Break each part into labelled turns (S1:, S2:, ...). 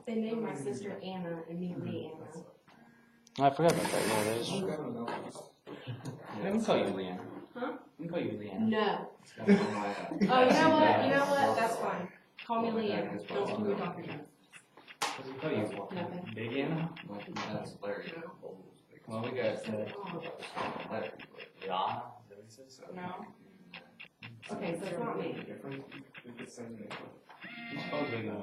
S1: They named my sister Anna and me Leanna.
S2: I forgot about that. Yeah, that is true.
S3: Let me call you Leanna.
S1: Huh?
S3: Let me call you Leanna.
S1: No. Oh, you know what? You know what? That's fine. Call me Leanna. Don't call me Dr. Jones.
S3: What do you call you?
S1: Nothing.
S3: Big Anna?
S4: That's Larry.
S3: Well, we got
S4: Larry.
S1: No. Okay, so it's not me.
S3: He's called Big Anna.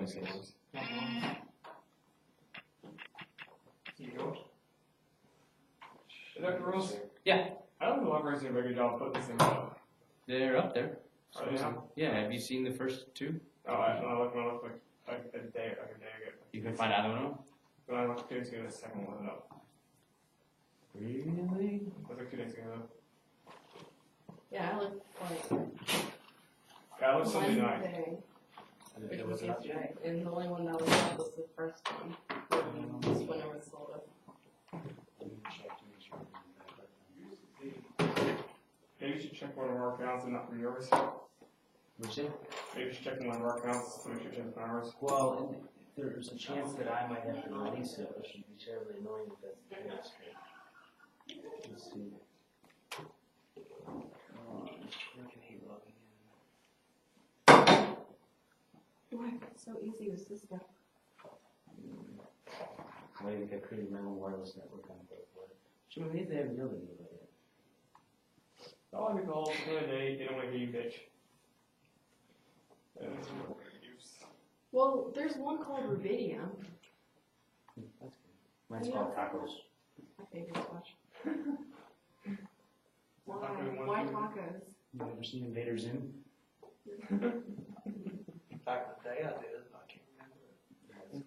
S5: Dr. Rose?
S3: Yeah.
S5: I don't know why we're doing a very good job putting this thing up.
S3: They're up there.
S5: Oh, yeah?
S3: Yeah, have you seen the first two?
S5: Oh, I looked like a day ago.
S3: You can find either one of them?
S5: But I looked 2 days ago, the second one up.
S3: Really?
S5: It was like 2 days ago.
S1: Yeah, I looked like
S5: Yeah, I looked Sunday night.
S1: Wednesday, which was yesterday, and the only one that was up was the first one. Just when it was sold up.
S5: Maybe you should check one of our accounts and not from yours.
S3: What'd you say?
S5: Maybe you should check one of our accounts to make sure you check ours.
S3: Well, and there's a chance that I might have to release it, which would be terribly annoying if that's the case. Let's see. Where can he log in?
S1: So easy with this stuff.
S3: Maybe I created my own wireless network on both. So maybe they have no idea about it.
S5: All I call the other day, they don't want to hear you bitch.
S1: Well, there's one called Rubidium.
S3: That's good. Mine's called tacos.
S1: My favorite squash. Why tacos?
S3: You ever seen Invader Zim?
S4: Back in the day, I did. I can't remember it.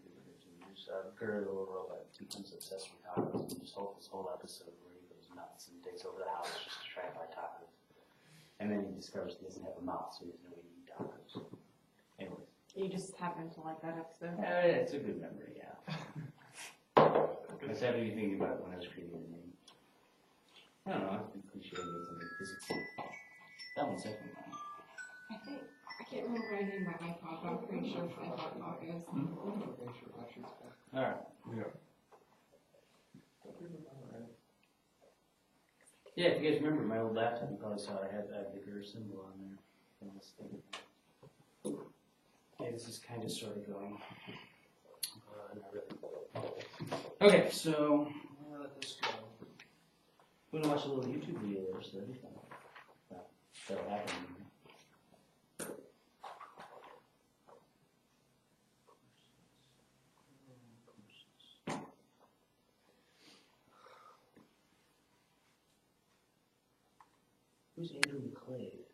S3: There's a girl robot becomes obsessed with tacos. And just this whole episode where he goes nuts and takes over the house just to try and buy tacos. And then he discovers he doesn't have a mouth, so he has no way to eat tacos. Anyways.
S1: You just happen to like that episode.
S3: It's a good memory, yeah. I was happy thinking about it when I was creating the name. I don't know, I've been cliche names and physics. That one's definitely mine.
S1: I can't remember what I named my iPod, but I'm pretty sure it's iPod tacos.
S3: Alright. Yeah, if you guys remember my old laptop, you probably saw I had that bigger symbol on there. Okay, this is kind of sort of going. Not really. Okay, so I'm gonna let this go. We're gonna watch a little YouTube video there, so that'll be fun. That'll happen. Who's Andrew McClade?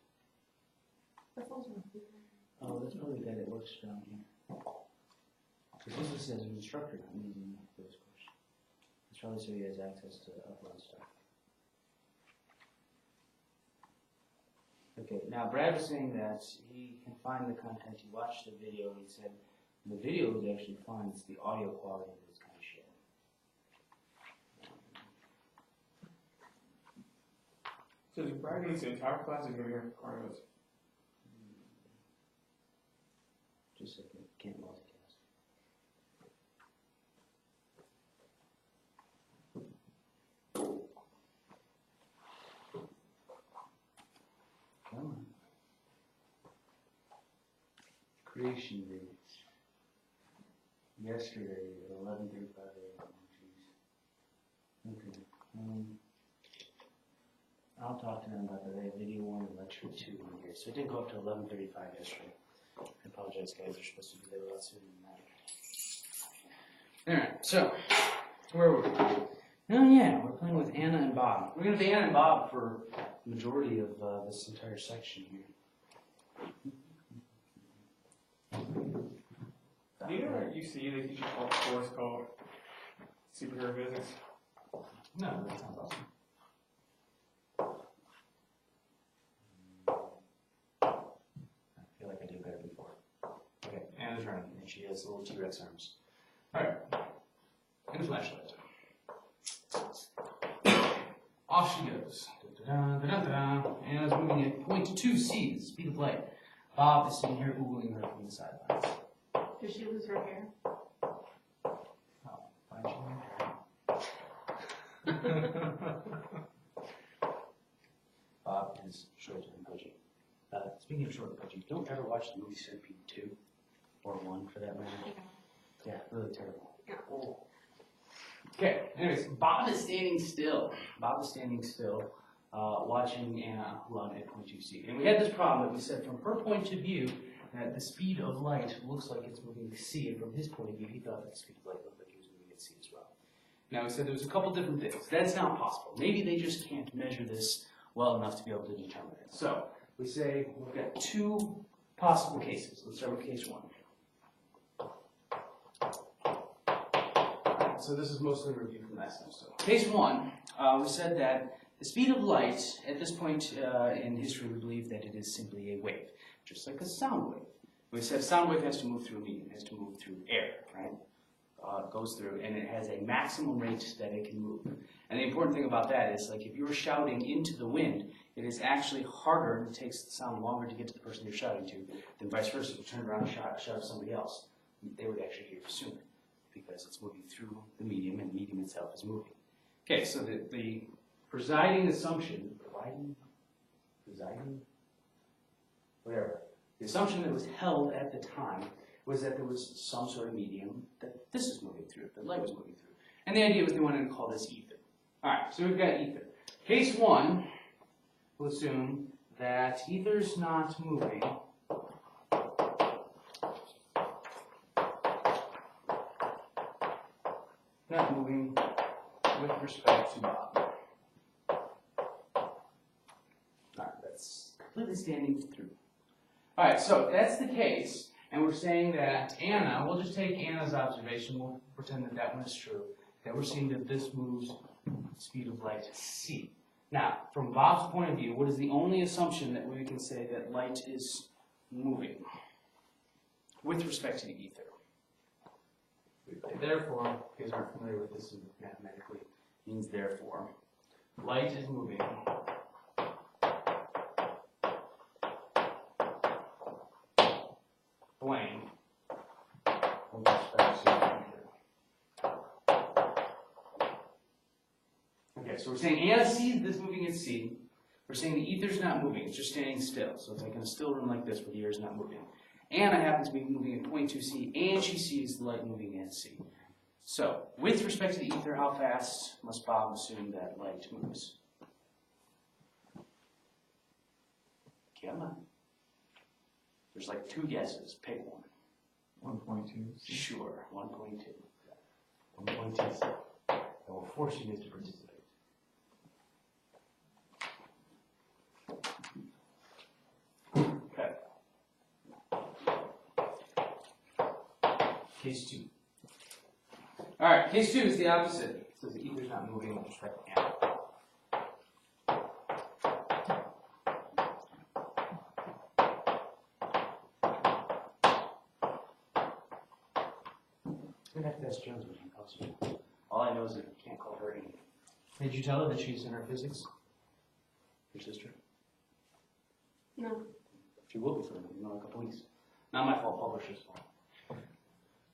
S3: Oh, that's probably the guy that works down here. Because this just says an instructor, I'm using for this course. It's probably so he has access to upload stuff. Okay, now Brad was saying that he can find the content. He watched the video and he said the video is actually fine, it's the audio quality that's kind of shit.
S5: So is Brad going to the entire class or going to be here for part of it?
S3: Just so you can't multitask. Come on. Creation dates. Yesterday at 11:35 a.m. Okay. I'll talk to them about the video 1 and lecture 2 in here. So it didn't go up to 11:35 yesterday. I apologize, guys. They're supposed to be there a lot sooner than that. Alright, so, where were we? Oh yeah, we're playing with Anna and Bob. We're going to be Anna and Bob for the majority of this entire section here.
S5: Do you know at UCU they teach a course called Superhero Physics?
S3: No, that sounds awesome. I feel like I did better before. Okay, Anna's running, and she has little T-Rex arms. Alright, and a flashlight. Off she goes. Anna's moving at 0.2 c, the speed of light. Bob is sitting here oogling her from the sidelines.
S1: Did she lose her hair?
S3: Bob is short and pudgy. Speaking of short and pudgy, don't ever watch the movie Centipede 2 or 1 for that matter. Yeah, really terrible.
S1: Yeah.
S3: Okay, anyways, Bob is standing still. Bob is standing still, watching Anna run at point 2c. And we had this problem that we said from her point of view that the speed of light looks like it's moving to c, and from his point of view, he thought that the speed of light looked like it was moving at c as well. Now we said there was a couple different things. That's not possible. Maybe they just can't measure this well enough to be able to determine it. So we say we've got two possible cases. Let's start with case 1. So this is mostly a review from last time. So case 1, we said that the speed of light at this point in history, we believe that it is simply a wave, just like a sound wave. We said a sound wave has to move through a medium, has to move through air, right? It goes through, and it has a maximum rate that it can move. And the important thing about that is, like, if you were shouting into the wind, it is actually harder, it takes the sound longer to get to the person you're shouting to, than vice versa. If you turn around and shout at somebody else, they would actually hear you sooner, because it's moving through the medium, and the medium itself is moving. Okay, so the presiding assumption, whatever, the assumption that was held at the time was that there was some sort of medium that this is moving through, that light was moving through. And the idea was they wanted to call this ether. All right, so we've got ether. Case 1, we'll assume that ether's not moving. Not moving with respect to Bob. Alright, that's completely standing through. Alright, so if that's the case, and we're saying that Anna, we'll just take Anna's observation, we'll pretend that that one is true, that we're seeing that this moves speed of light c. Now, from Bob's point of view, what is the only assumption that we can say that light is moving with respect to the ether? Therefore, if you guys aren't familiar with this mathematically, means therefore, light is moving blank with respect to ether. Okay, so we're saying Anna sees this moving at c. We're saying the ether's not moving, it's just standing still. So it's like in a still room like this where the air is not moving. Anna happens to be moving at 0.2c, and she sees the light moving at c. So, with respect to the ether, how fast must Bob assume that light moves? Come on. There's like 2 guesses. Pick one.
S5: 1.2.
S3: Sure, 1.2. 1.2c. I will force you to participate. Okay. Case 2. All right, case 2 is the opposite. It says the ether's not moving with respect to Anna. I'm going to have to ask Jones what she calls her. All I know is that I can't call her anything. Did you tell her that she's in her physics? Your sister?
S1: No.
S3: She will be for in a couple weeks. Not my fault, publisher's fault.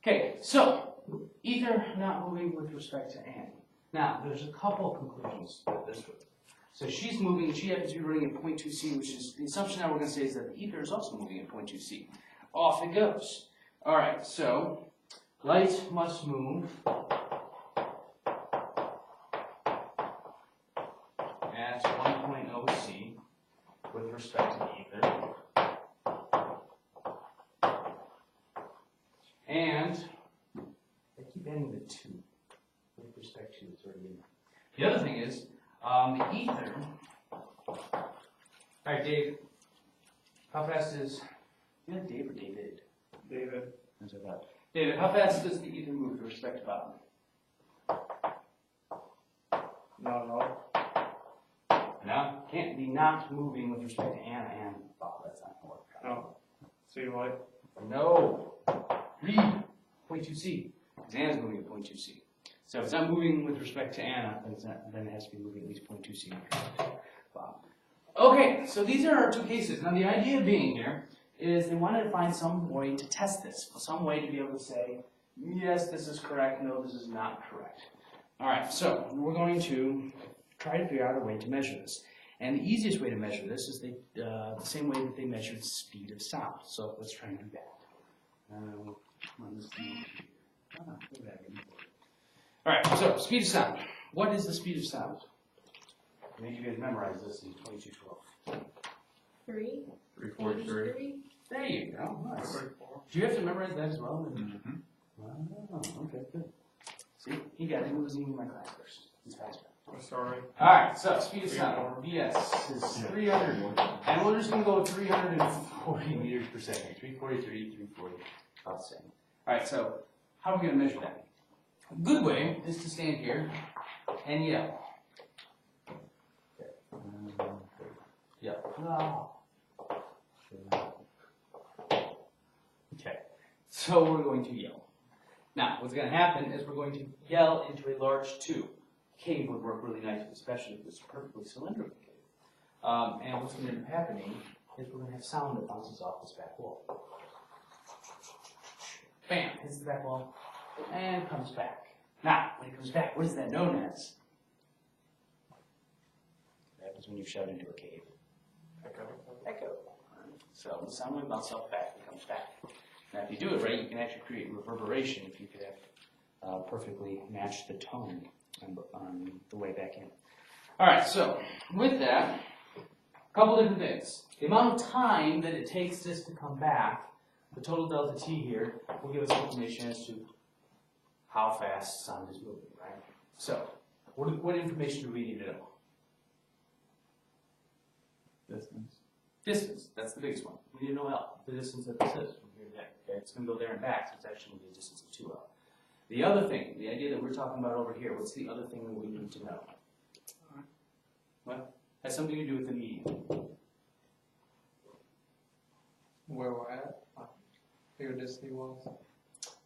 S3: Okay, so ether not moving with respect to Annie. Now, there's a couple of conclusions to this one. So she's moving, she happens to be running at 0.2c, which is the assumption now we're going to say is that the ether is also moving at 0.2c. Off it goes. All right, so light must move at 1.0c with respect to the ether. And I keep adding the 2 with respect to it's already in there. The other thing is the ether. All right, Dave. How fast is? You have Dave or David?
S5: David.
S3: That's what I thought. David, how fast does the ether move with respect to Bob?
S5: Not at all.
S3: No, can't be not moving with respect to Anna and Bob. That's not going to work.
S5: No. See what?
S3: No. Read 0.2c. Because Anna's moving at 0.2c. So if it's not moving with respect to Anna, then, then it has to be moving at least 0.2c. Bob. Okay, so these are our 2 cases. Now the idea being here is they wanted to find some way to test this, some way to be able to say, yes, this is correct, no, this is not correct.
S2: Alright, so we're going to try to figure out a way to measure this. And the easiest way to measure this is the same way that they measured speed of sound. So let's try and do that. Alright, so speed of sound. What is the speed of sound? I made you guys memorize this in 2212.
S1: 3.
S5: 343.
S2: There you go. Nice. Do you have to memorize that as well?
S5: Mm-hmm.
S2: Oh, okay, good. See, he got it. He was even in my class first. He's faster.
S5: I'm sorry.
S2: Alright, so speed of sound, VS, is 300. And we're just going to go with 340 meters per second. 343, 340, about the same. Alright, so how are we going to measure that? A good way is to stand here and yell. Yell. Okay, so we're going to yell. Now, what's going to happen is we're going to yell into a large tube. Cave would work really nicely, especially if it's a perfectly cylindrical cave. And what's going to end up happening is we're going to have sound that bounces off this back wall. Bam, hits the back wall, and comes back. Now, when it comes back, what is that known as? What happens when you shout into a cave? Echo. So the sound wave bounces off back and comes back. Now, if you do it right, you can actually create reverberation if you could have perfectly matched the tone on the way back in. All right, so with that, a couple different things. The amount of time that it takes this to come back, the total delta t here, will give us information as to how fast sound is moving, right? So, what information do we need to know?
S5: Distance.
S2: Distance, that's the biggest one. We need to know L, the distance that this is from here to there. Okay? It's going to go there and back, so it's actually going to be a distance of 2L. The other thing, the idea that we're talking about over here, what's the other thing that we need to know? What? Has something to do with the median.
S5: Where we're at? Your density was?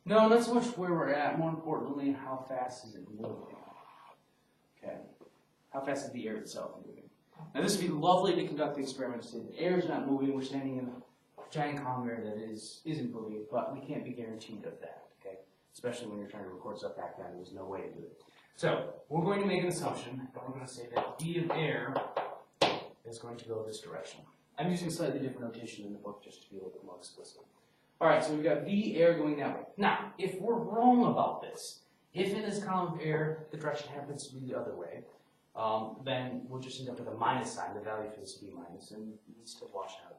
S2: No, not so much where we're at. More importantly, how fast is it moving? Okay. How fast is the air itself moving? Now, this would be lovely to conduct the experiment. So the air is not moving. We're standing in a giant calm air that isn't moving, but we can't be guaranteed of that. Okay. Especially when you're trying to record stuff back then, there's no way to do it. So, we're going to make an assumption, and we're going to say that V of air is going to go this direction. I'm using slightly different notation in the book just to be a little bit more explicit. Alright, so we've got V air going that way. Now, if we're wrong about this, if in this column of air the direction happens to be the other way, then we'll just end up with a minus sign. The value for this will be minus, and we still wash out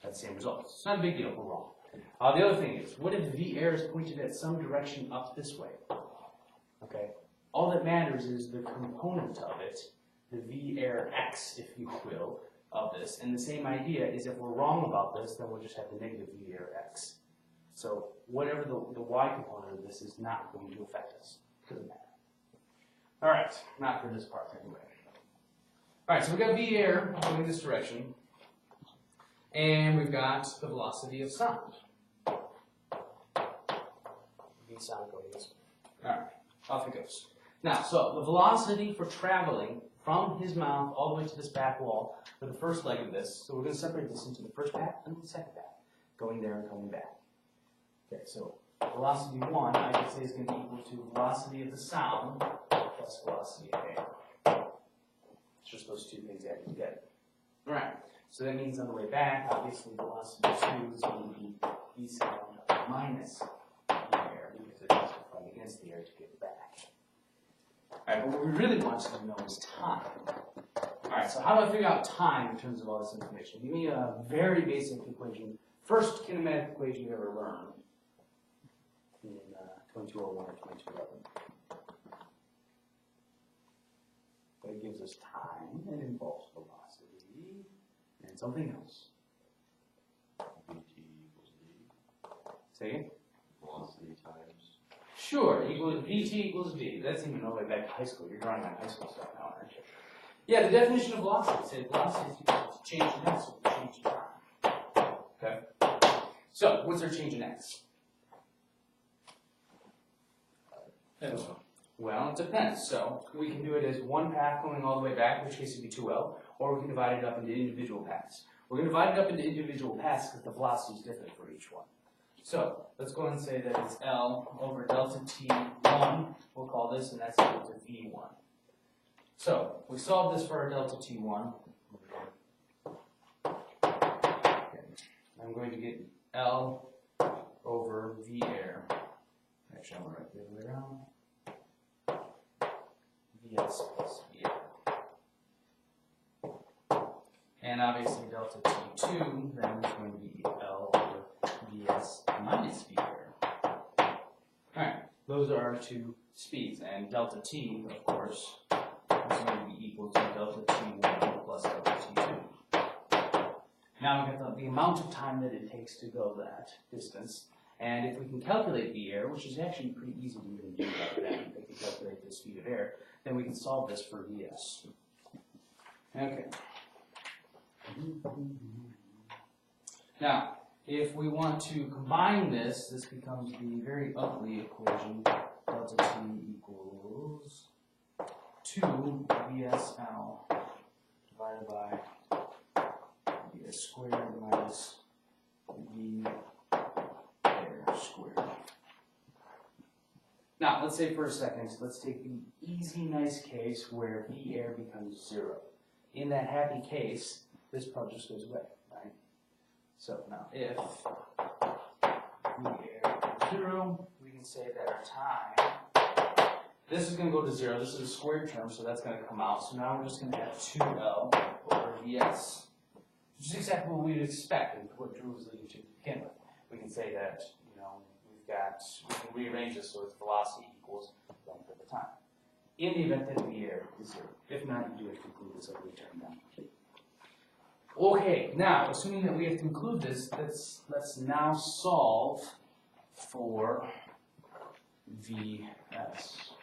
S2: that same result. It's not a big deal, we're wrong. The other thing is, what if V air is pointed at some direction up this way? Okay. All that matters is the component of it, the V air x, if you will, of this. And the same idea is if we're wrong about this, then we'll just have the negative V air x. So whatever the y component of this is not going to affect us. Doesn't matter. All right, not for this part anyway. All right, so we've got V air going this direction. And we've got the velocity of sound. V sound going this way. All right, off it goes. Now, so the velocity for traveling from his mouth all the way to this back wall for the first leg of this, so we're going to separate this into the first path and the second path, going there and coming back. Okay, so velocity 1, I could say, is going to be equal to velocity of the sound plus velocity of air. It's just those two things added together. All right, so that means on the way back, obviously velocity 2 is going to be V sound minus V air, because it has to fight against the air to get back. Alright, but what we really want to know is time. Alright, so how do I figure out time in terms of all this information? Give me a very basic equation. First kinematic equation you ever learned in 2201 or 2211. That gives us time and involves velocity and something else.
S6: VT equals D.
S2: Say again?
S6: Velocity times.
S2: Sure, VT equals V. That's even all the way back to high school. You're drawing on high school stuff now, aren't you? Yeah, the definition of velocity says velocity is equal to change in x with change in time. Okay? So, what's our change in x? Well, it depends. So, we can do it as one path going all the way back, in which case it would be 2L, or we can divide it up into individual paths. We're going to divide it up into individual paths because the velocity is different for each one. So let's go ahead and say that it's L over delta T1, we'll call this, and that's equal to V1. So we solve this for our delta T1. I'm going to get L over V air. Actually, I'm going to write it the other way around. Vs plus V air. And obviously delta T2 then is going to be L over Vs minus V air. Alright, those are our two speeds. And delta T, of course, is going to be equal to delta T1 plus delta T2. Now we've got the amount of time that it takes to go that distance. And if we can calculate the air, which is actually pretty easy to even do like that, we can calculate the speed of air, then we can solve this for Vs. Okay. Now, if we want to combine this, this becomes the very ugly equation, delta T equals 2 VSL divided by Vs squared minus V air squared. Now, let's say for a second, let's take the easy, nice case where V air becomes 0. In that happy case, this part just goes away, right? So now, if V air is 0, we can say that our time, this is going to go to 0. This is a squared term, so that's going to come out. So now we're just going to have 2L over Vs, which is exactly what we'd expect and what Drew was leading to begin with. We can say that, you know, we can rearrange this so its velocity equals length of the time. In the event that V air is 0. If not, you do have to include this ugly term down. Okay, now, assuming that we have to include this, let's now solve for Vs.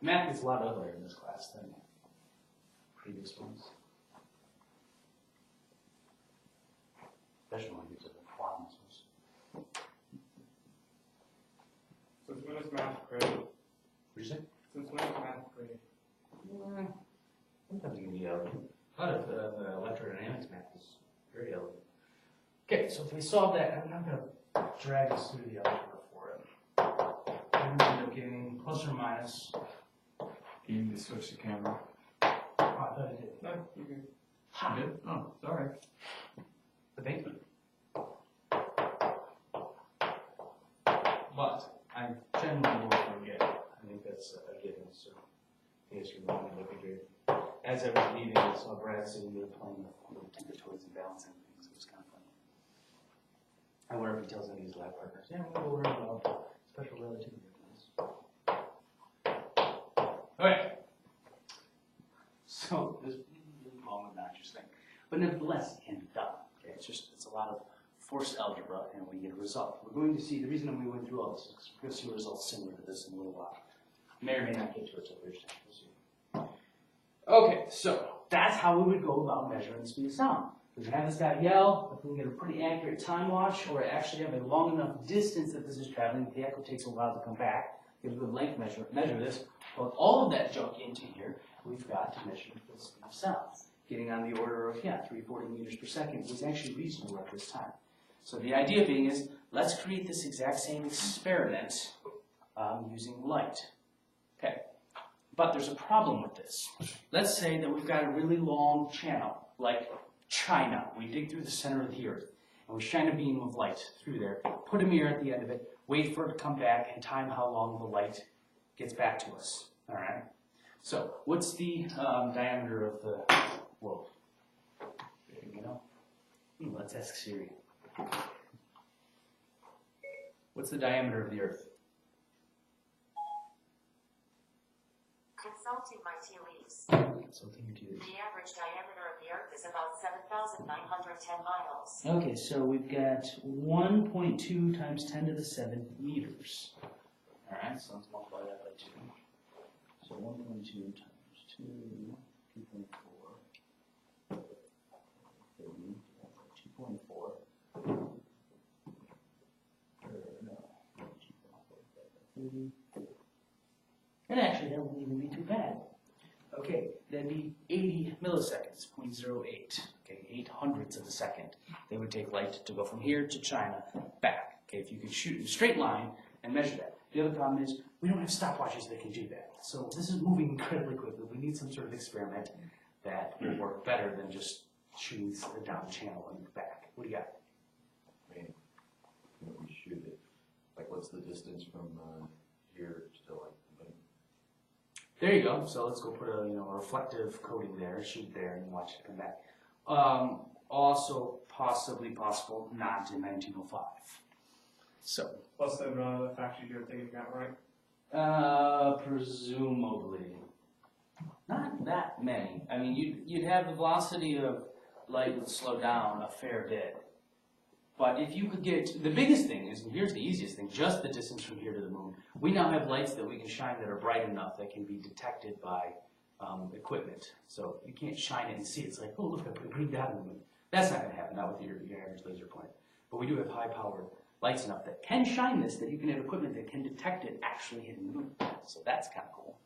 S2: Math is a lot uglier in this class than previous ones.
S3: Especially when you get to the quantum.
S5: Since when is math grade?
S3: What did you say?
S5: Since when is math grade?
S3: Sometimes it can be a lot of electrodynamics math is very elegant.
S2: Okay, so if we solve that, I'm going to drag us through the algebra for it. We're going to end up getting plus or minus.
S5: You need to switch the camera.
S2: Oh, I thought I did.
S5: No, you good.
S2: Ha!
S5: You good? Oh, sorry.
S2: The basement. But I generally will forget. I think that's a given. So, yes, you're wrong. Looking good. As I was leaving, I saw Brad sitting there playing with the toys and balancing things. It was kind of funny. I wonder if he tells any of his lab partners, yeah, we'll go learn about special relativity. Okay. So, this is a long, obnoxious thing. But nevertheless, it can be done. Okay? It's a lot of forced algebra, and we get a result. We're going to see, the reason that we went through all this is because we're going to see a result similar to this in a little while. May or may not get to it, so we'll see. Okay, so that's how we would go about measuring the speed of sound. We can have this guy yell, if we can get a pretty accurate time watch, or actually have a long enough distance that this is traveling, the echo takes a while to come back, get a good length measure this, put all of that junk into here, we've got to measure the speed of sound. Getting on the order of, 340 meters per second was actually reasonable at this time. So the idea being is, let's create this exact same experiment using light. Okay, but there's a problem with this. Let's say that we've got a really long channel, like China. We dig through the center of the earth, and we shine a beam of light through there, put a mirror at the end of it, wait for it to come back, and time how long the light gets back to us. All right? So, what's the diameter of the world? You know? Let's ask Siri. What's the diameter of the earth?
S7: Consulting my tea leaves.
S2: Consulting your tea leaves.
S7: The average diameter of the Earth is about 7,910 miles.
S2: Okay, so we've got 1.2 times 10 to the 7 meters. All right, so let's multiply that by 2. So 1.2 times 2, 2.4. 2.4. No, 2.4. And actually, that wouldn't even be too bad. Okay, that'd be 80 milliseconds. milliseconds, 0.08, okay, 8/100ths of a second. They would take light to go from here to China, back. Okay, if you could shoot in a straight line and measure that. The other problem is we don't have stopwatches that can do that. So this is moving incredibly quickly. We need some sort of experiment that will work better than just shooting down the channel and back. What do you got?
S6: I mean, when we shoot it, like what's the distance from here to like the moon?
S2: There you go. So let's go put a reflective coating there, shoot there, and watch it come back. Also possibly possible not in 1905. So
S5: What's the factor you're thinking about, right?
S2: presumably not that many. I mean, you'd have the velocity of light would slow down a fair bit. But if you could get, the biggest thing is, and here's the easiest thing, just the distance from here to the moon. We now have lights that we can shine that are bright enough that can be detected by equipment. So you can't shine it and see it. It's like, oh, look, I put a green dot in the moon. That's not going to happen, not with your average laser pointer. But we do have high-powered lights enough that can shine this, that you can have equipment that can detect it actually hitting the moon. So that's kind of cool.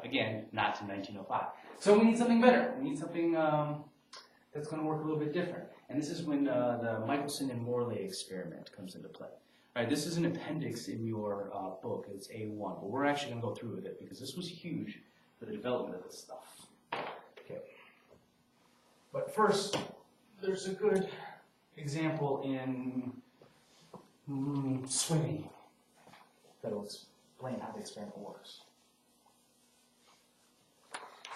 S2: Again, not to 1905. So we need something better. We need something that's going to work a little bit different. And this is when the Michelson and Morley experiment comes into play. All right, this is an appendix in your book. It's A1, but we're actually going to go through with it because this was huge for the development of this stuff. Okay. But first, there's a good example in swimming that'll explain how the experiment works.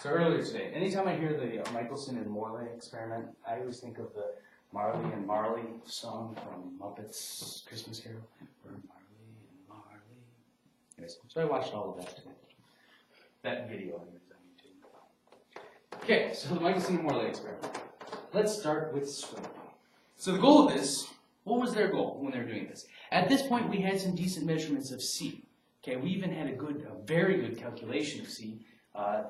S2: So earlier today, anytime I hear the Michelson and Morley experiment, I always think of the Marley and Marley song from Muppets Christmas Carol. We're Marley and Marley. Anyways, so I watched all of that today. That video on YouTube. Okay, so the Michelson and Morley experiment. Let's start with swimming. So the goal of this, what was their goal when they were doing this? At this point, we had some decent measurements of C. Okay, we even had a very good calculation of C.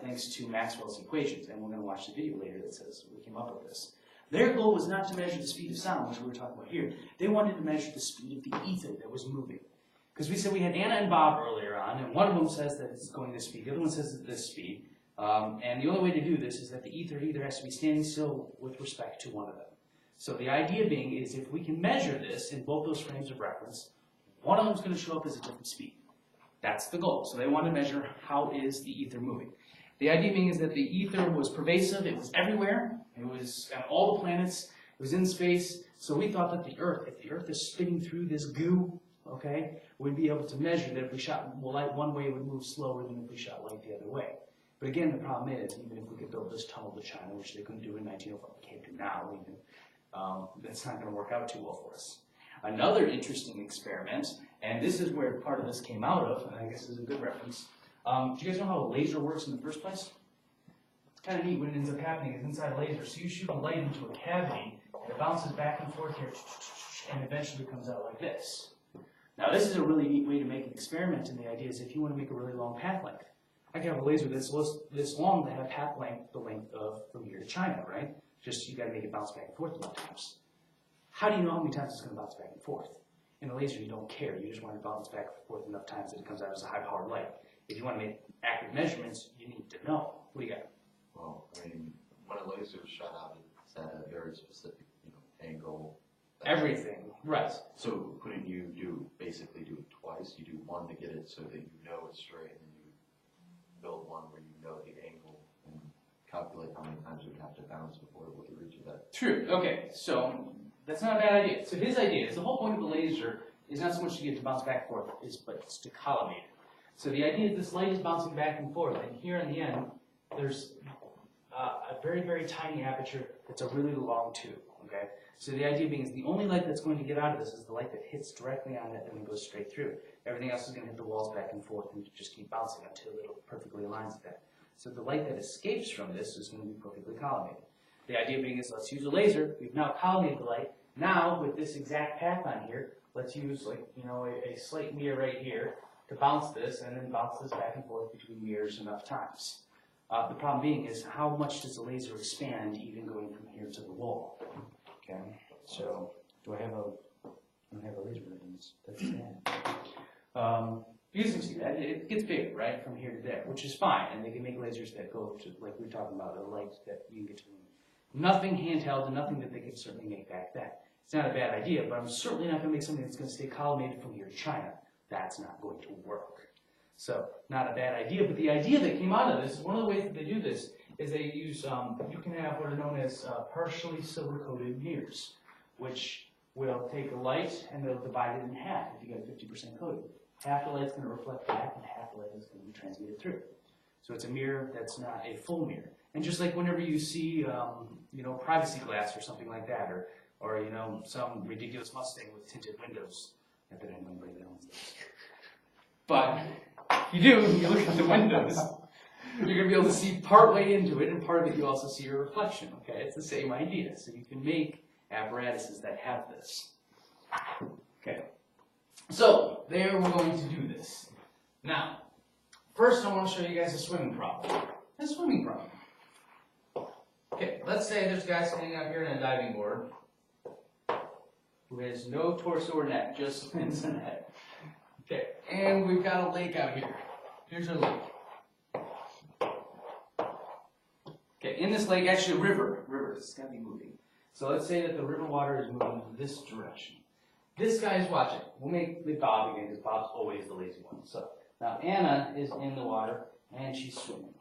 S2: Thanks to Maxwell's equations, and we're going to watch the video later that says we came up with this. Their goal was not to measure the speed of sound, which we were talking about here. They wanted to measure the speed of the ether that was moving. Because we said we had Anna and Bob earlier on, and one of them says that it's going this speed, the other one says it's this speed. And the only way to do this is that the ether either has to be standing still with respect to one of them. So the idea being is if we can measure this in both those frames of reference, one of them is going to show up as a different speed. That's the goal. So they want to measure how is the ether moving. The idea being is that the ether was pervasive, it was everywhere, it was at all the planets, it was in space, so we thought that the Earth, if the Earth is spinning through this goo, okay, we'd be able to measure that if we shot light one way, it would move slower than if we shot light the other way. But again, the problem is, even if we could build this tunnel to China, which they couldn't do in 1905, we can't do now even, that's not going to work out too well for us. Another interesting experiment, and this is where part of this came out of, and I guess is a good reference. Do you guys know how a laser works in the first place? It's kind of neat when it ends up happening is inside a laser. So you shoot a light into a cavity, and it bounces back and forth here, and eventually comes out like this. Now this is a really neat way to make an experiment, and the idea is if you want to make a really long path length, I can have a laser this long that have path length the length of from here to China, right? Just you got to make it bounce back and forth a lot of times. How do you know how many times it's going to bounce back and forth? In a laser, you don't care. You just want to bounce back and forth enough times that it comes out as a high-powered light. If you want to make accurate measurements, you need to know. What do you got?
S6: Well, I mean, when a laser is shot out, it's at a very specific, angle.
S2: Everything, right.
S6: So couldn't you basically do it twice? You do one to get it so that you know it's straight, and then you build one where you know the angle and calculate how many times it would have to bounce before it would reach that.
S2: True. Okay, so that's not a bad idea. So his idea is the whole point of a laser is not so much to get it to bounce back and forth, but it's to collimate it. So the idea is this light is bouncing back and forth, and here in the end, there's a very, very tiny aperture that's a really long tube, okay? So the idea being is the only light that's going to get out of this is the light that hits directly on it and then goes straight through. Everything else is going to hit the walls back and forth and just keep bouncing until it perfectly aligns with that. So the light that escapes from this is going to be perfectly collimated. The idea being is let's use a laser. We've now collimated the light. Now, with this exact path on here, let's use a slate mirror right here to bounce this and then bounce this back and forth between mirrors enough times. The problem being is how much does the laser expand even going from here to the wall? Okay, so do I have a laser in this? That's bad. You can see that. It gets bigger, right, from here to there, which is fine. And they can make lasers that go to, like we were talking about, the light that you can get to the moon. Nothing handheld and nothing that they could certainly make back then. It's not a bad idea, but I'm certainly not going to make something that's going to stay collimated from here to China. That's not going to work. So, not a bad idea, but the idea that came out of this, one of the ways that they do this, is they use, you can have what are known as partially silver-coated mirrors, which will take a light and they'll divide it in half if you got 50% coating. Half the light's going to reflect back and half the light is going to be transmitted through. So it's a mirror that's not a full mirror. And just like whenever you see, privacy glass or something like that, or some ridiculous Mustang with tinted windows. Not that anybody owns those. But you do, you look at the windows, you're going to be able to see part way into it, and part of it you also see your reflection, okay? It's the same idea. So you can make apparatuses that have this. Okay. So, there we're going to do this. Now, first I want to show you guys a swimming problem. A swimming problem. Okay, let's say there's a guy standing out here in a diving board who has no torso or neck, just fins and head. Okay, and we've got a lake out here. Here's our lake. Okay, in this lake, actually a river. It's got to be moving. So let's say that the river water is moving in this direction. This guy is watching. We'll make Bob again, because Bob's always the lazy one. So now Anna is in the water, and she's swimming.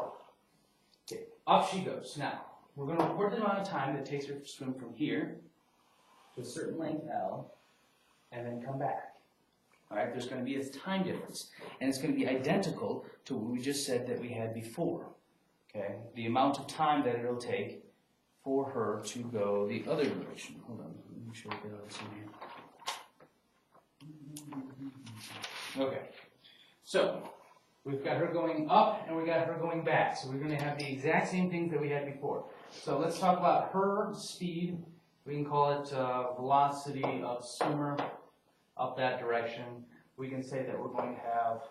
S2: Okay, off she goes. Now, we're going to record the amount of time that it takes her to swim from here to a certain length, L, and then come back. All right, there's going to be a time difference, and it's going to be identical to what we just said that we had before. Okay, the amount of time that it'll take for her to go the other direction. Hold on, let me make sure we get all this in here. Okay, so we've got her going up and we got her going back. So we're going to have the exact same things that we had before. So let's talk about her speed. We can call it velocity of swimmer up that direction. We can say that we're going to have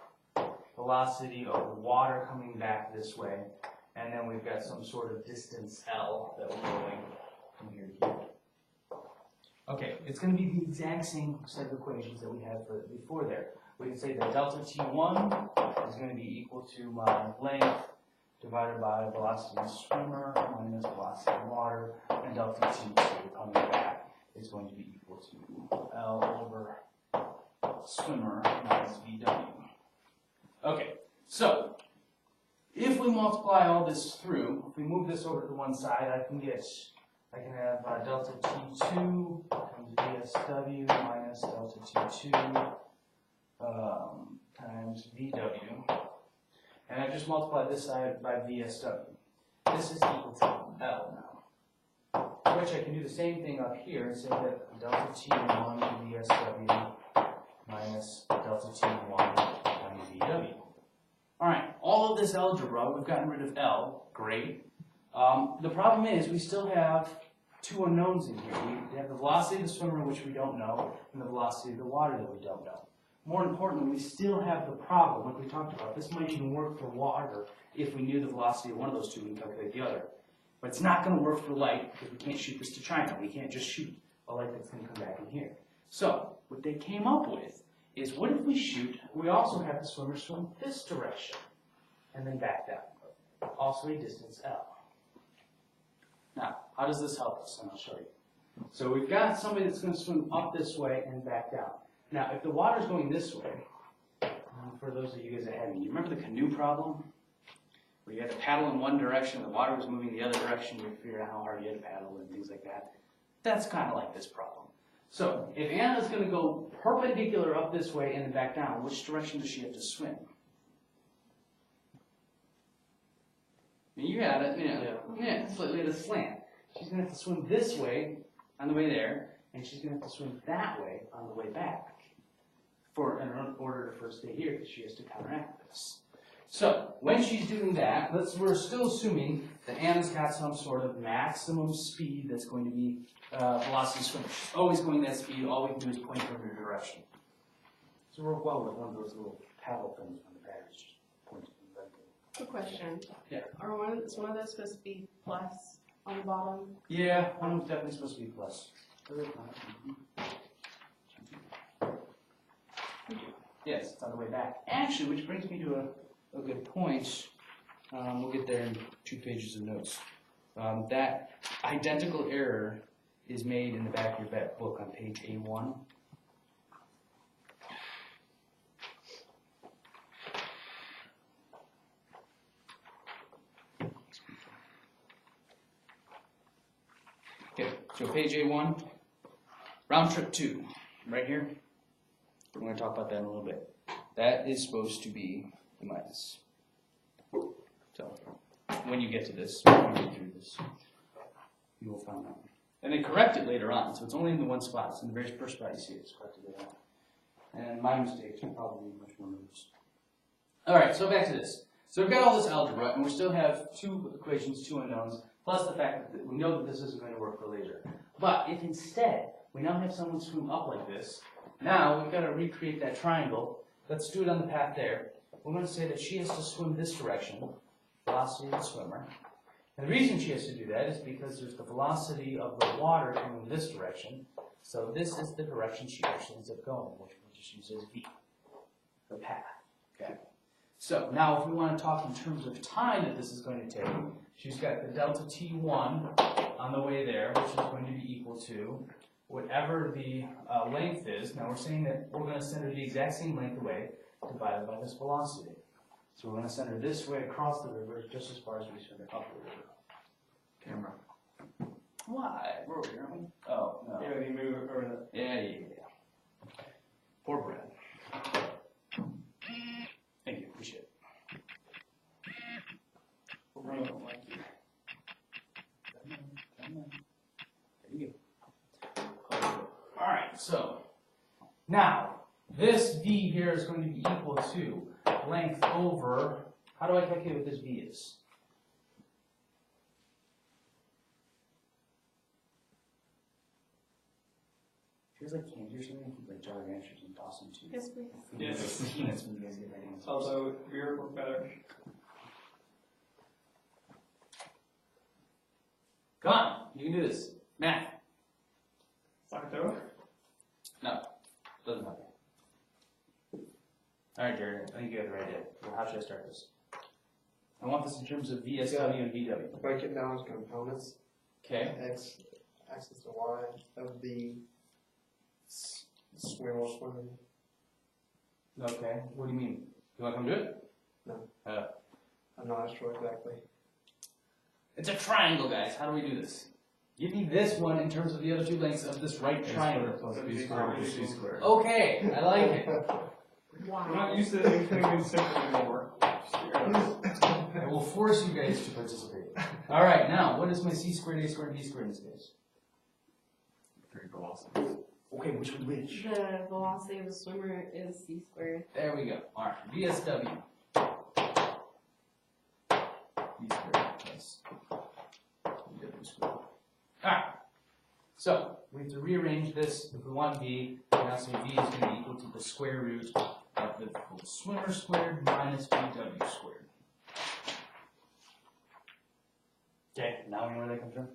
S2: velocity of water coming back this way. And then we've got some sort of distance L that we're going from here to here. Okay, it's going to be the exact same set of equations that we had before there. We can say that delta T1 is going to be equal to my length divided by velocity of swimmer minus velocity of water, and delta T2 coming back is going to be equal to L over swimmer minus VW. Okay, so if we multiply all this through, if we move this over to one side, I can have delta T2 times VSW minus delta T2 times VW. And I've just multiplied this side by VSW. This is equal to L now. Which I can do the same thing up here and say that delta T1 VSW minus delta T1 times VW. Alright, all of this algebra, we've gotten rid of L. Great. The problem is we still have two unknowns in here. We have the velocity of the swimmer, which we don't know, and the velocity of the water that we don't know. More importantly, we still have the problem, like we talked about. This might even work for water if we knew the velocity of one of those two, we can calculate the other. But it's not going to work for light because we can't shoot this to China. We can't just shoot a light that's going to come back in here. So, what they came up with is what if we also have the swimmer swim this direction and then back down. Also a distance L. Now, how does this help us? And I'll show you. So we've got somebody that's going to swim up this way and back down. Now, if the water's going this way, for those of you guys that had me, you remember the canoe problem? Where you had to paddle in one direction, the water was moving the other direction, you figure out how hard you had to paddle and things like that. That's kind of like this problem. So, if Anna's going to go perpendicular up this way and then back down, which direction does she have to swim? You got it, yeah, slightly at a slant. She's going to have to swim this way on the way there, and she's going to have to swim that way on the way back in order for her to stay here, because she has to counteract this. So, when she's doing that, we're still assuming that Anna's got some sort of maximum speed that's going to be velocity swim. She's always going that speed. All we can do is point her in her direction. So we're well with one of those little paddle things when the battery's just pointing in the right.
S1: Quick question.
S2: Yeah.
S1: Is one of those supposed to be plus on the bottom?
S2: Yeah, one was definitely supposed to be plus. Yes, it's on the way back. Actually, which brings me to a good point. We'll get there in 2 pages of notes. That identical error is made in the back of your book on page A1. Okay, so page A1, round trip 2, right here. We're going to talk about that in a little bit. That is supposed to be the minus. So, when you get to this, when you get through this, you will find out. And they correct it later on, so it's only in the one spot. It's in the very first spot you see it. It's corrected later on. And my mistakes are probably much more noticed. All right, so back to this. So we've got all this algebra, and we still have 2 equations, 2 unknowns, plus the fact that we know that this isn't going to work for laser. But if instead we now have someone swim up like this, now we've got to recreate that triangle. Let's do it on the path there. We're going to say that she has to swim this direction, velocity of the swimmer. And the reason she has to do that is because there's the velocity of the water coming in this direction. So this is the direction she actually ends up going, which we'll just use as V, the path. Okay. So now if we want to talk in terms of time that this is going to take, she's got the delta T1 on the way there, which is going to be equal to whatever the length is. Now we're saying that we're going to send her the exact same length away divided by this velocity. So we're going to send her this way across the river just as far as we send her up the river. Camera. Why? We're over here, aren't we? Oh, no.
S5: Yeah, you move it over
S2: Yeah. Poor Brad. Thank you, appreciate it. There you go. Alright, so now this V here is going to be equal to length over, how do I calculate what this V is? Feels like candy or something. Like Jolly Ranchers and toss them to.
S1: Yes, please.
S5: Yes.
S2: Peanuts when you guys get ready.
S5: Also, beer work better.
S2: Come on, you can do this. Math.
S5: Suck it through.
S2: No, doesn't matter. All right, Jared, I think you have the right idea. Well, how should I start this? I want this in terms of VSW and VW.
S4: Break it down as components.
S2: Okay.
S4: X, axis to Y of the swim or swimming.
S2: Okay. What do you mean? You want to come do it?
S4: No. I'm not sure exactly.
S2: It's a triangle, guys. How do we do this? Give me this one in terms of the other 2 lengths of this right triangle.
S5: B squared plus C squared.
S2: Okay, I like it.
S5: We're not used to anything in simple anymore.
S2: I will force you guys to participate. All right, now, what is my C squared, A squared, B squared in this case?
S6: 3 velocities.
S2: Okay, which one which?
S1: The velocity of the swimmer is C squared.
S2: There we go. All right, VSW. B squared plus W squared. All right. So we have to rearrange this. If we want V, we now say V is going to be equal to the square root of the swimmer squared minus VW squared. Okay, now we know where that comes from.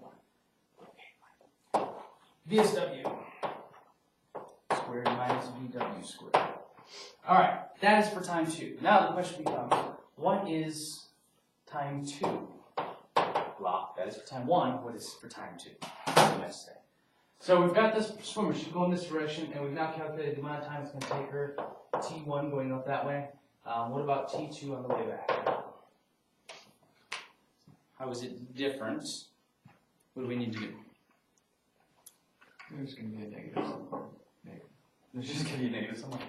S2: VSW squared minus VW squared. All right, that is for time 2. Now the question becomes, what is time 2? Well, that is for time 1. What is for time 2? That's the next thing. So we've got this swimmer. She's going this direction, and we've now calculated the amount of time it's going to take her. T1 going up that way. What about T2 on the way back? How is it different? What do we need to do?
S6: There's going to be a negative somewhere.
S2: There's just going to be a negative somewhere.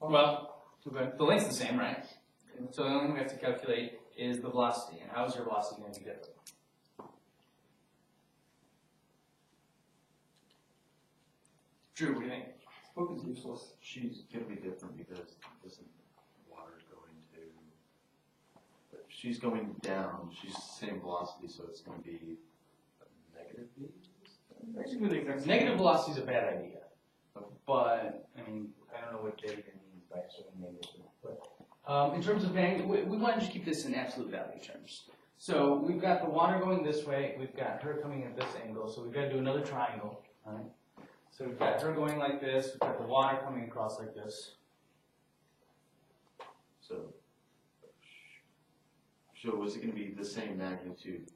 S2: Well, okay. The length's the same, right? So the only thing we have to calculate is the velocity. And how is your velocity going to be different? Drew, what do you think?
S5: Book is useless.
S6: She's going to be different because isn't water going to... She's going down. She's the same velocity, so it's going to be a negative V?
S5: Basically the exact same.
S2: Negative velocity is a bad idea. But, I mean, I don't know what that even means by assuming negative. But in terms of bang, we want to keep this in absolute value terms. So we've got the water going this way. We've got her coming at this angle. So we've got to do another triangle Alright? So we've got her going like this, we've got the water coming across like this.
S6: So is it gonna be the same magnitude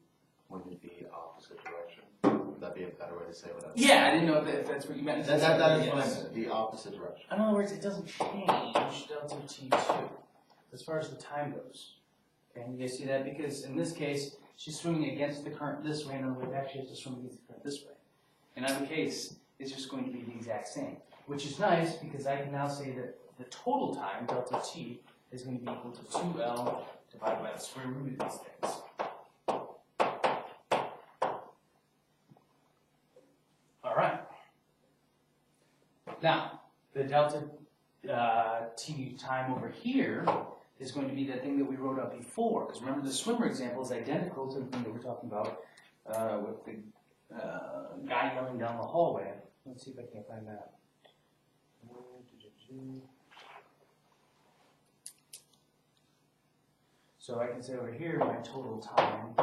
S6: pointed the opposite direction? Would that be a better way to say what I was saying?
S2: Yeah, I didn't know if that's what you meant.
S6: That is what I
S2: Yes.
S6: meant, the opposite direction.
S2: In other words, it doesn't change delta T2 as far as the time goes. Okay, you guys see that? Because in this case, she's swimming against the current this way, and in other words, actually has to swim against the current this way. In either case, it's just going to be the exact same, which is nice because I can now say that the total time, delta T, is going to be equal to 2L divided by the square root of these things. All right. Now, the delta T time over here is going to be that thing that we wrote up before. Because remember, the swimmer example is identical to the thing that we're talking about with the guy yelling down the hallway. Let's see if I can find that. So I can say over here, my total time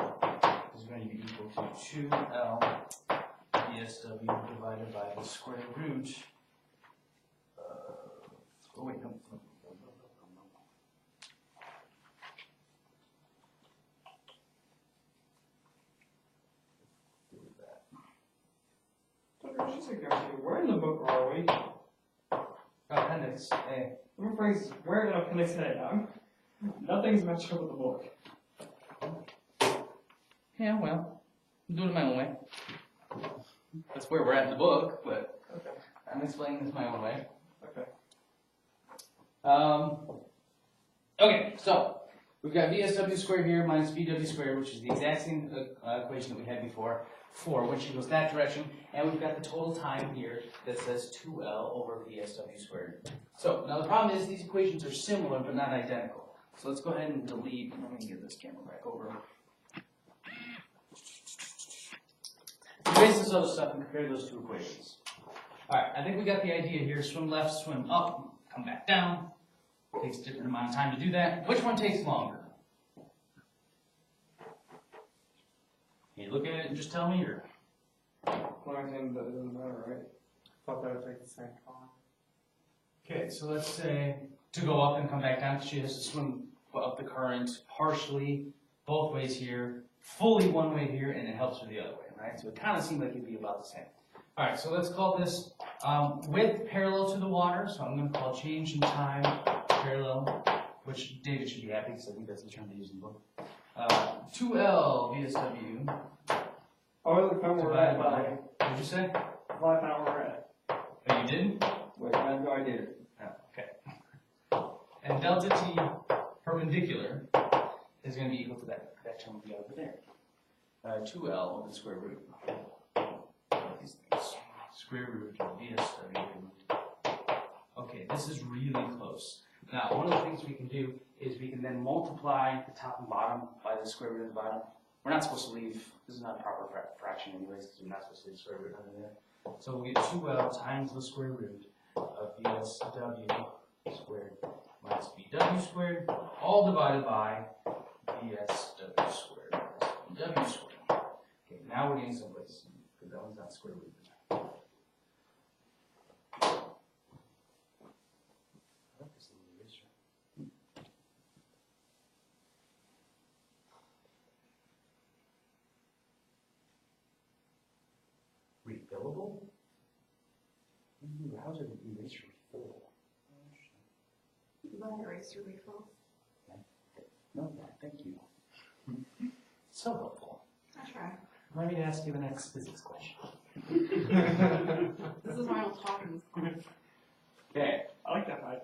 S2: is going to be equal to 2L VSW divided by the square root. Oh wait, no.
S5: Just a question. Where in the book are we?
S2: Appendix A.
S5: The phrase is where in appendix A now? Nothing's matched up with the book.
S2: Yeah, well, I'm doing it my own way. That's where we're at in the book, but
S5: Okay.
S2: I'm explaining this my own way.
S5: Okay.
S2: Okay, so we've got VSW squared here minus VW squared, which is the exact same equation that we had before, for when she goes that direction, and we've got the total time here that says 2L over VSW squared. So now the problem is these equations are similar but not identical. So let's go ahead and delete. Let me get this camera back over. Erase this other stuff and compare those two equations. All right, I think we got the idea here. Swim left, swim up, come back down. Takes a different amount of time to do that. Which one takes longer? Can you look at it and just tell me, or?
S5: Well, I think that doesn't matter, right? Thought that would take the same time.
S2: Okay, so let's say to go up and come back down, she has to swim up the current partially, both ways here, fully one way here, and it helps her the other way, right? So it kind of seemed like it'd be about the same. All right, so let's call this width parallel to the water. So I'm going to call change in time parallel, which David should be happy because I think that's the term they use in the book. 2L VSW.
S5: Oh, the phone we're at.
S2: What did you say?
S5: 5 hour we're at.
S2: Oh, you didn't?
S5: Wait, I know I did it.
S2: Oh, okay. And delta T perpendicular is going to be equal to that term we got over there. 2L over the square root. These things. Square root of VSW. Okay, this is really close. Now, one of the things we can do is we can then multiply the top and bottom by the square root of the bottom. We're not supposed to leave, this is not a proper fraction anyways, because we're not supposed to leave the square root under there. So we'll get 2L times the square root of VSW squared minus VW squared, all divided by VSW squared minus VW squared. Okay, now we're getting someplace, because that one's not square root. Refillable? How's an eraser refillable?
S1: You want an eraser refill?
S2: No, thank you. So helpful.
S1: I try.
S2: Let me ask you the next physics question.
S1: This is why I don't talk in this class.
S2: Okay,
S5: I like that height.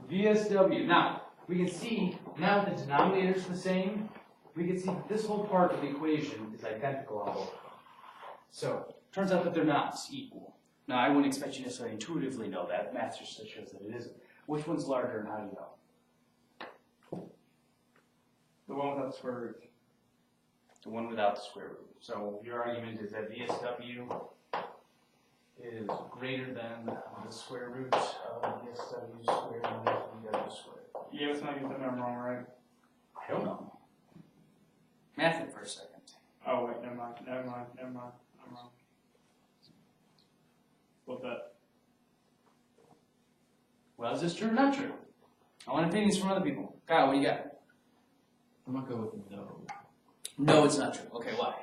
S2: VSW. Now, we can see, now that the denominator is the same, we can see that this whole part of the equation is identical on both. So, turns out that they're not equal. Now, I wouldn't expect you necessarily intuitively know that. Math just shows that it isn't. Which one's larger and how do you know?
S5: The one without the square root.
S2: The one without the square root. So, your argument is that VSW is greater than the square root of VSW squared minus VW squared.
S5: Yeah, let's not get the number wrong, right?
S2: I don't know. Math it for a second.
S5: Oh, wait, never mind. I'm wrong. What's that?
S2: Well, is this true or not true? I want opinions from other people. Kyle, what do you got?
S6: I'm gonna go with no.
S2: No, it's not true. Okay, why?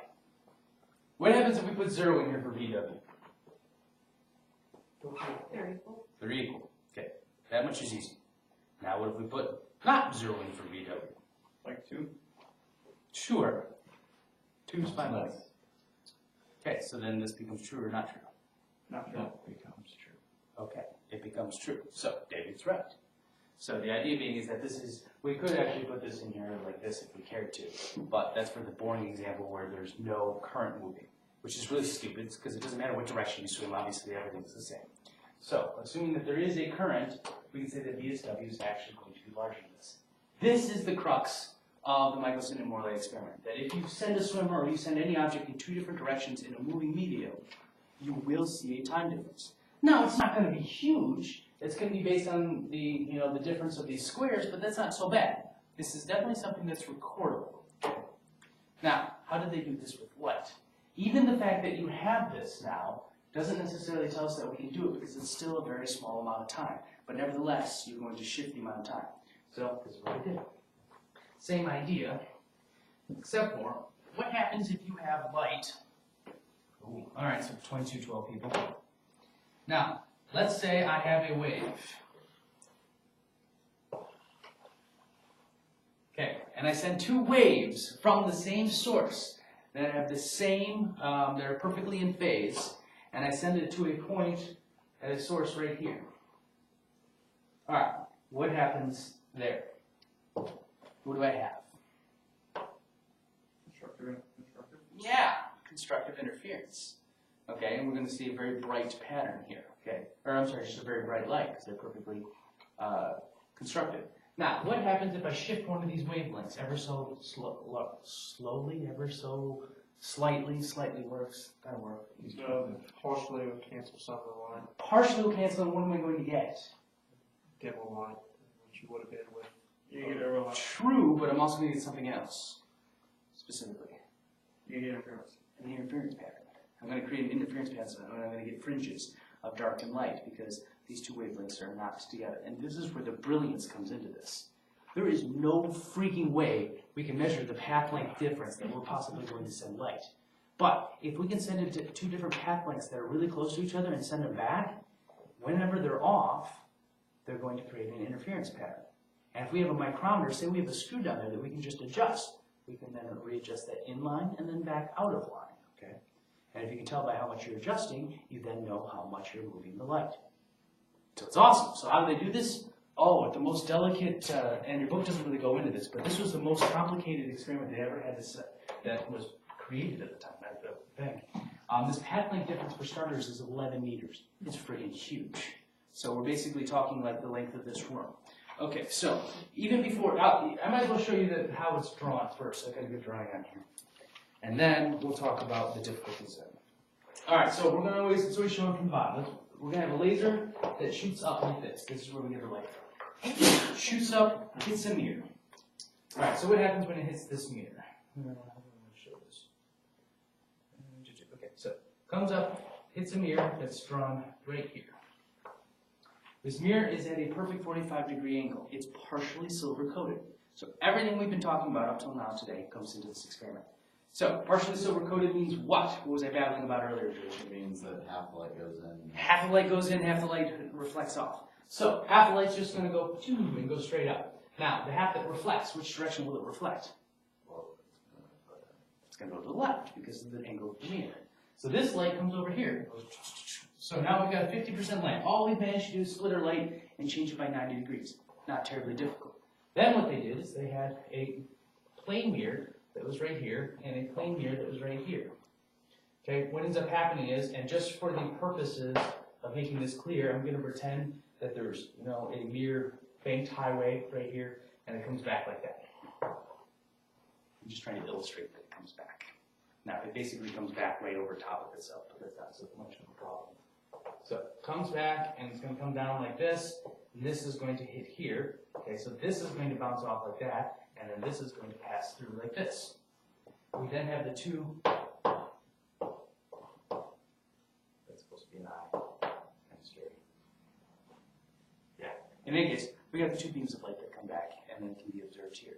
S2: What happens if we put 0 in here for VW?
S1: They're equal.
S2: They're equal. Okay, that much is easy. Now what if we put not 0 in for VW?
S5: Like 2?
S2: Sure. 2 is fine. Okay, so then this becomes true or not true?
S5: Not sure.
S6: That becomes true.
S2: Okay, it becomes true. So David's right. So the idea being is that this is, we could actually put this in here like this if we cared to, but that's for the boring example where there's no current moving, which is really stupid because it doesn't matter what direction you swim, obviously everything's the same. So assuming that there is a current, we can say that VSW is actually going to be larger than this. This is the crux of the Michelson and Morley experiment, that if you send a swimmer or you send any object in 2 different directions in a moving medium, you will see a time difference. Now, it's not going to be huge. It's going to be based on the, the difference of these squares, but that's not so bad. This is definitely something that's recordable. Now, how did they do this with what? Even the fact that you have this now doesn't necessarily tell us that we can do it because it's still a very small amount of time. But nevertheless, you're going to shift the amount of time. So, this is what I did. Same idea, except for what happens if you have light? Ooh, all right, so 2212 people. Now, let's say I have a wave. Okay, and I send 2 waves from the same source that have the same, that are perfectly in phase, and I send it to a point at a source right here. All right, what happens there? What do I have?
S5: Constructive.
S2: Yeah, constructive interference. Okay, and we're going to see a very bright pattern here. Okay, or I'm sorry, just a very bright light because they're perfectly constructive. Now, what happens if I shift one of these wavelengths ever so slowly, ever so slightly works? That'll work.
S4: Partially will cancel some of the line,
S2: Partially will cancel, and what am I going to get?
S4: demo line, which you would have been with.
S5: You get overlap.
S2: True, but I'm also going to get something else, specifically.
S5: You get interference.
S2: An interference pattern. I'm going to create an interference pattern, and I'm going to get fringes of dark and light because these 2 wavelengths are knocked together. And this is where the brilliance comes into this. There is no freaking way we can measure the path length difference that we're possibly going to send light. But if we can send it to 2 different path lengths that are really close to each other and send them back, whenever they're off, they're going to create an interference pattern. And if we have a micrometer, say we have a screw down there that we can just adjust, we can then readjust that in line and then back out of line. Okay? And if you can tell by how much you're adjusting, you then know how much you're moving the light. So it's awesome. So how do they do this? Oh, at the most delicate, and your book doesn't really go into this, but this was the most complicated experiment they ever had that was created at the time, I think. This path length difference for starters is 11 meters. It's freaking huge. So we're basically talking like the length of this room. Okay, so even before, I might as well show you how it's drawn first. I've got a good drawing on here. And then we'll talk about the difficulties of it. All right, so we're going to always, it's always shown from the bottom. We're going to have a laser that shoots up like this. This is where we get the light from. Shoots up, hits a mirror. All right, so what happens when it hits this mirror? I'm going to show this. Okay, so comes up, hits a mirror that's drawn right here. This mirror is at a perfect 45-degree angle. It's partially silver-coated. So everything we've been talking about up till now today comes into this experiment. So partially silver-coated means what? What was I babbling about earlier?
S6: It means that half the light goes in.
S2: Half the light goes in, half the light reflects off. So half the light's just going to go and go straight up. Now, the half that reflects, which direction will it reflect?
S6: Well,
S2: It's going to go to the left because of the angle of the mirror. So this light comes over here. So now we've got 50% light. All we've managed to do is split our light and change it by 90 degrees. Not terribly difficult. Then what they did is they had a plane mirror that was right here and a plane mirror that was right here. Okay, what ends up happening is, and just for the purposes of making this clear, I'm going to pretend that there's, a mirror banked highway right here, and it comes back like that. I'm just trying to illustrate that it comes back. Now, it basically comes back right over top of itself, but that's not so much of a problem. So it comes back, and it's going to come down like this, and this is going to hit here. Okay, so this is going to bounce off like that, and then this is going to pass through like this. We then have the 2, that's supposed to be an eye. In any case, we got the two beams of light that come back and then can be observed here.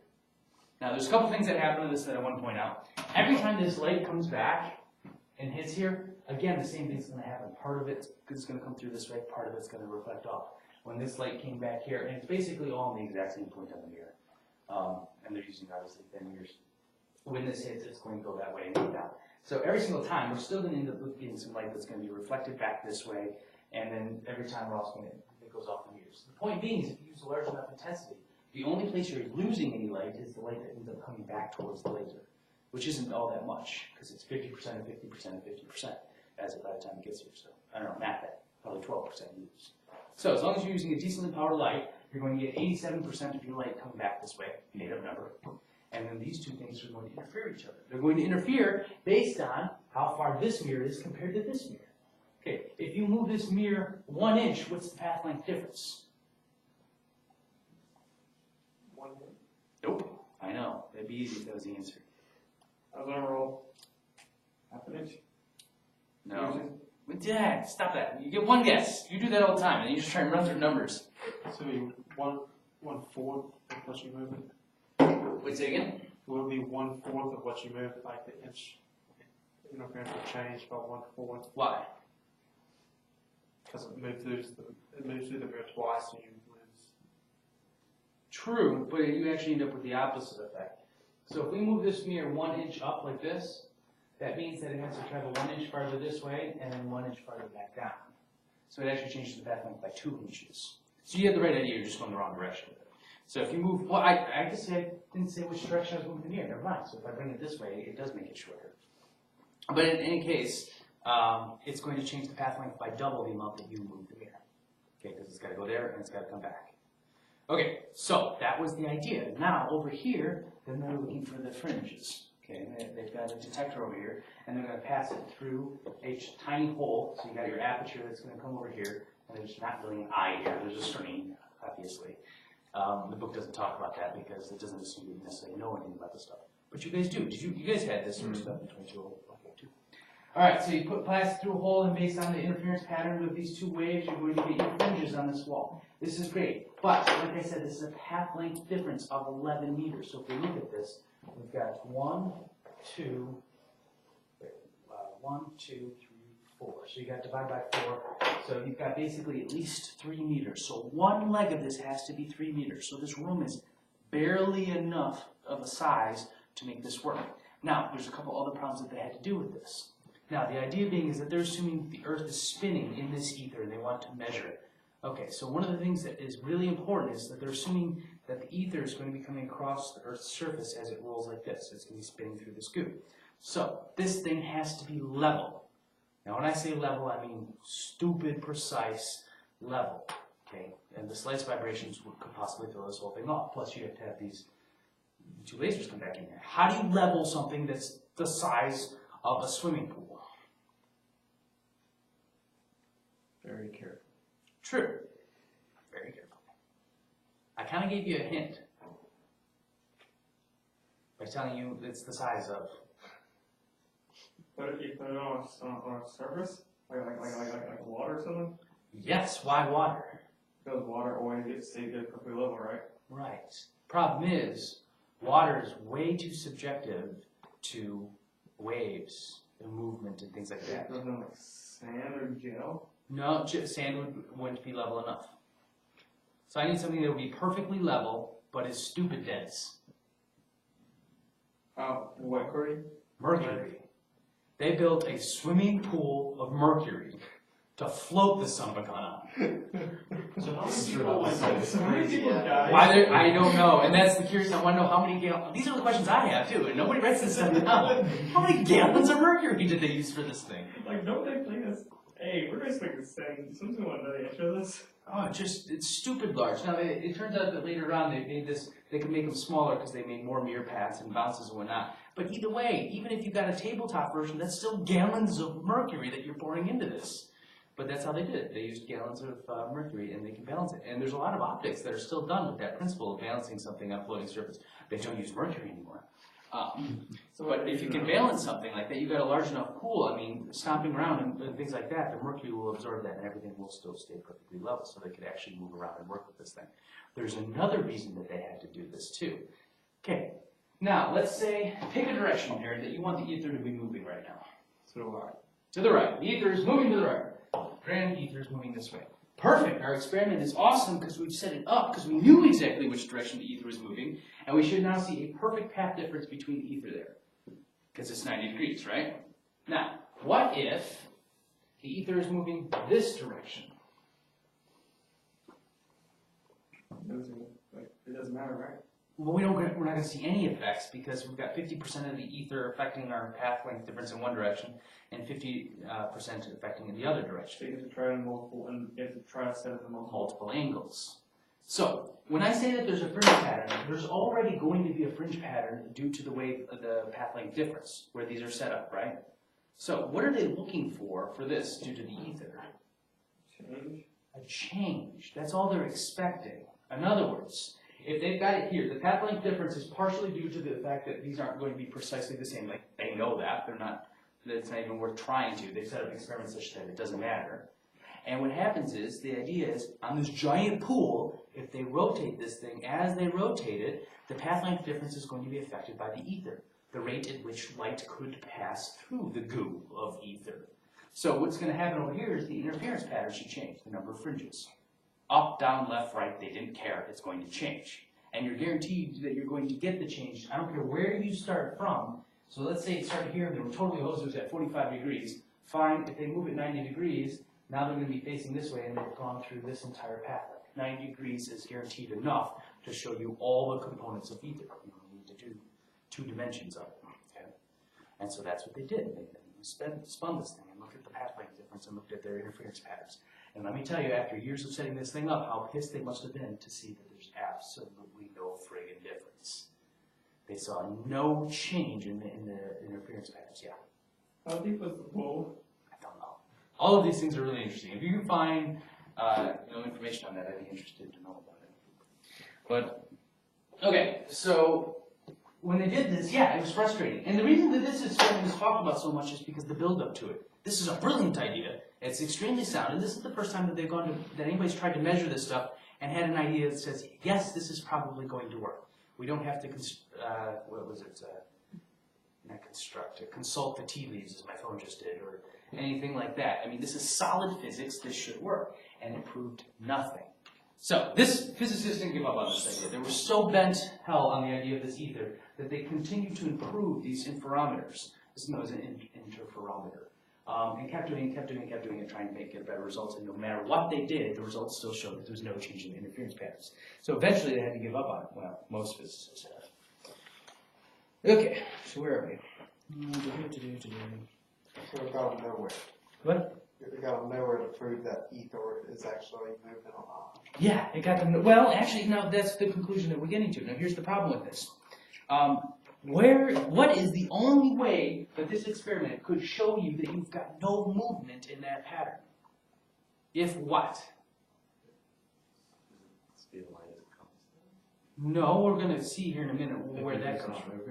S2: Now, there's a couple things that happen to this that I want to point out. Every time this light comes back and hits here, again, the same thing's going to happen. Part of it's going to come through this way, part of it's going to reflect off. When this light came back here, and it's basically all in the exact same point on the mirror, and they're using obviously thin mirrors. When this hits, it's going to go that way and go down. So every single time, we're still going to end up getting some light that's going to be reflected back this way, and then every time we're also going to, it goes off the mirrors. The point being is if you use a large enough intensity, the only place you're losing any light is the light that ends up coming back towards the laser, which isn't all that much, because it's 50% and 50% and 50% as by the time it gets here. So I don't know, math that, probably 12% use. So as long as you're using a decently powered light, you're going to get 87% of your light coming back this way, made up number. And then these two things are going to interfere with each other. They're going to interfere based on how far this mirror is compared to this mirror. Okay, if you move this mirror 1 inch, what's the path length difference?
S5: 1 minute.
S2: Nope. I know. That'd be easy if that was the answer.
S5: I was gonna roll half an inch.
S2: No. But Dad, stop that. You get one guess. You do that all the time, and you just try and run through numbers.
S4: So it'll be 1/4 of what you move it.
S2: Wait, say again?
S4: Will it be 1/4 of what you move, like the inch interference will change by 1/4?
S2: Why?
S4: Because it moves through the mirror twice, and you lose.
S2: True, but you actually end up with the opposite effect. So if we move this mirror 1 inch up like this, that means that it has to travel 1 inch farther this way and then 1 inch farther back down. So it actually changes the path length by 2 inches. So you had the right idea, you're just going the wrong direction. So if you move, well, I just didn't say which direction I was moving the mirror, never mind. So if I bring it this way, it does make it shorter. But in any case, it's going to change the path length by double the amount that you move the mirror. Okay, because it's got to go there and it's got to come back. Okay, so that was the idea. Now over here, then they're looking for the fringes. Okay, they've got a detector over here, and they're going to pass it through a tiny hole. So you got your aperture that's going to come over here, and there's not really an eye here. There's a screen, obviously. The book doesn't talk about that because it doesn't assume you necessarily know anything about this stuff. But you guys do. You guys had this sort of stuff in 22. Okay, too. All right, so you put plastic through a hole, and based on the interference pattern of these two waves, you're going to get your fringes on this wall. This is great. But, like I said, this is a path length difference of 11 meters. So if we look at this, we've got 1, 2, 3, 4. So you got to divide by 4. So you've got basically at least 3 meters. So one leg of this has to be 3 meters. So this room is barely enough of a size to make this work. Now, there's a couple other problems that they had to do with this. Now, the idea being is that they're assuming the Earth is spinning in this ether and they want to measure it. Okay, so one of the things that is really important is that they're assuming that the ether is going to be coming across the Earth's surface as it rolls like this. It's going to be spinning through this goo. So this thing has to be level. Now, when I say level, I mean stupid, precise level. Okay, and the slightest vibrations could possibly throw this whole thing off. Plus, you have to have these two lasers come back in here. How do you level something that's the size of a swimming pool?
S4: Very careful.
S2: True. Very careful. I kind of gave you a hint by telling you it's the size of.
S5: But if you put it on a surface, like water or something,
S2: Yes, why water?
S5: because water always stays there perfectly level, right?
S2: Right. Problem is, water is way too subjective to waves and movement and things like that.
S5: Doesn't like sand or gel.
S2: No, sand wouldn't be level enough. So I need something that will be perfectly level, but is stupid dense.
S5: Mercury.
S2: Mercury. They built a swimming pool of mercury to float the son of a gun on.
S4: So how
S5: many people died?
S2: Why I don't know, and that's the curious. I want to know how many gallons. These are the questions I have too, and nobody writes this stuff down. How many gallons of mercury did they use for this thing?
S5: Like, don't they play this? Hey, we're just like the same. Something want to know the answer to this?
S2: Oh, it's stupid large. Now, it turns out that later on they made this, they could make them smaller because they made more mirror paths and bounces and whatnot. But either way, even if you got a tabletop version, that's still gallons of mercury that you're pouring into this. But that's how they did it. They used gallons of mercury and they can balance it. And there's a lot of optics that are still done with that principle of balancing something on a floating surface. They don't use mercury anymore. But if you can balance something like that, you've got a large enough pool, I mean, stomping around and things like that, the mercury will absorb that and everything will still stay perfectly level, so they could actually move around and work with this thing. There's another reason that they had to do this too. Okay, now let's say, pick a direction here that you want the ether to be moving right now.
S5: To the right.
S2: To the right. The ether is moving to the right. Grand ether is moving this way. Perfect. Our experiment is awesome because we've set it up because we knew exactly which direction the ether was moving, and we should now see a perfect path difference between the ether there. Because it's 90 degrees, right? Now, what if the ether is moving this direction?
S5: It doesn't matter, right?
S2: Well, we're not going to see any effects because we've got 50% of the ether affecting our path length difference in one direction and 50% affecting in the other direction.
S5: So you have to try multiple, and you have to try to set it in
S2: Multiple angles. So, when I say that there's a fringe pattern, there's already going to be a fringe pattern due to the way the path length difference, where these are set up, right? So, what are they looking for this due to the ether?
S5: change.
S2: A change. That's all they're expecting. In other words, if they've got it here, the path length difference is partially due to the fact that these aren't going to be precisely the same. Like, they know that. It's not even worth trying to. They've set up experiments such that it doesn't matter. And what happens is, the idea is, on this giant pool, if they rotate this thing, as they rotate it, the path length difference is going to be affected by the ether, the rate at which light could pass through the goo of ether. So what's going to happen over here is the interference pattern should change, the number of fringes. Up, down, left, right, they didn't care, it's going to change. And you're guaranteed that you're going to get the change, I don't care where you start from. So let's say it started here and they were totally hosers at 45 degrees. Fine, if they move at 90 degrees, now they're going to be facing this way and they've gone through this entire path. 90 degrees is guaranteed enough to show you all the components of ether. You don't need to do 2 dimensions of it. Okay? And so that's what they did. They spun this thing and looked at the path length difference and looked at their interference patterns. And let me tell you, after years of setting this thing up, how pissed they must have been to see that there's absolutely no friggin' difference. They saw no change in the interference patterns. Yeah.
S5: How deep was the pool?
S2: I don't know. All of these things are really interesting. If you can find information on that, I'd be interested to know about it. But, okay, so when they did this, yeah, it was frustrating. And the reason that this experiment is talked about so much is because the build-up to it. This is a brilliant idea. It's extremely sound, and this is the first time that that anybody's tried to measure this stuff and had an idea that says, yes, this is probably going to work. We don't have to, consult the tea leaves, as my phone just did, or anything like that. I mean, this is solid physics. This should work, and it proved nothing. So this physicist didn't give up on this idea. They were so bent hell on the idea of this ether that they continued to improve these interferometers. This is known as an interferometer. And kept doing it, trying to get better results. And no matter what they did, the results still showed that there was no change in the interference patterns. So eventually they had to give up on it. Well, most physicists have. Okay, so where are we?
S4: So we got them nowhere.
S2: What?
S4: We got them nowhere to prove that ether is actually moving or not.
S2: Yeah, it got them. Well, actually, no, that's the conclusion that we're getting to. Now, here's the problem with this. What is the only way that this experiment could show you that you've got no movement in that pattern? If what? No, we're going to see here in a minute where that comes from.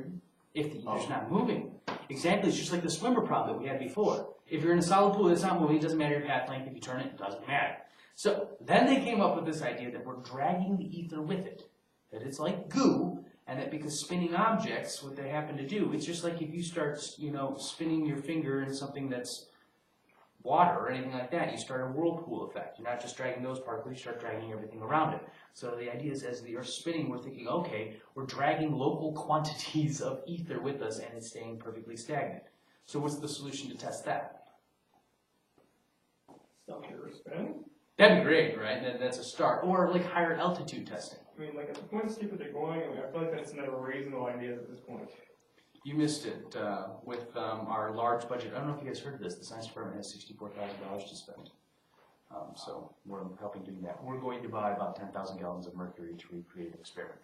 S2: If the ether's not moving. Exactly, it's just like the swimmer problem that we had before. If you're in a solid pool that's not moving, it doesn't matter your path length. If you turn it, it doesn't matter. So then they came up with this idea that we're dragging the ether with it. That it's like goo, and that because spinning objects, what they happen to do, it's just like if you start, spinning your finger in something that's water or anything like that, you start a whirlpool effect. You're not just dragging those particles, you start dragging everything around it. So the idea is as the Earth's spinning, we're thinking, okay, we're dragging local quantities of ether with us and it's staying perfectly stagnant. So what's the solution to test that?
S5: Stop your spinning?
S2: That'd be great, right? That's a start. Or like higher altitude testing.
S5: I mean, like at the point of stupid they're going, I feel like that's never reasonable ideas at this point.
S2: You missed it with our large budget. I don't know if you guys heard of this. The science department has $64,000 to spend. So we're helping do that. We're going to buy about 10,000 gallons of mercury to recreate an experiment.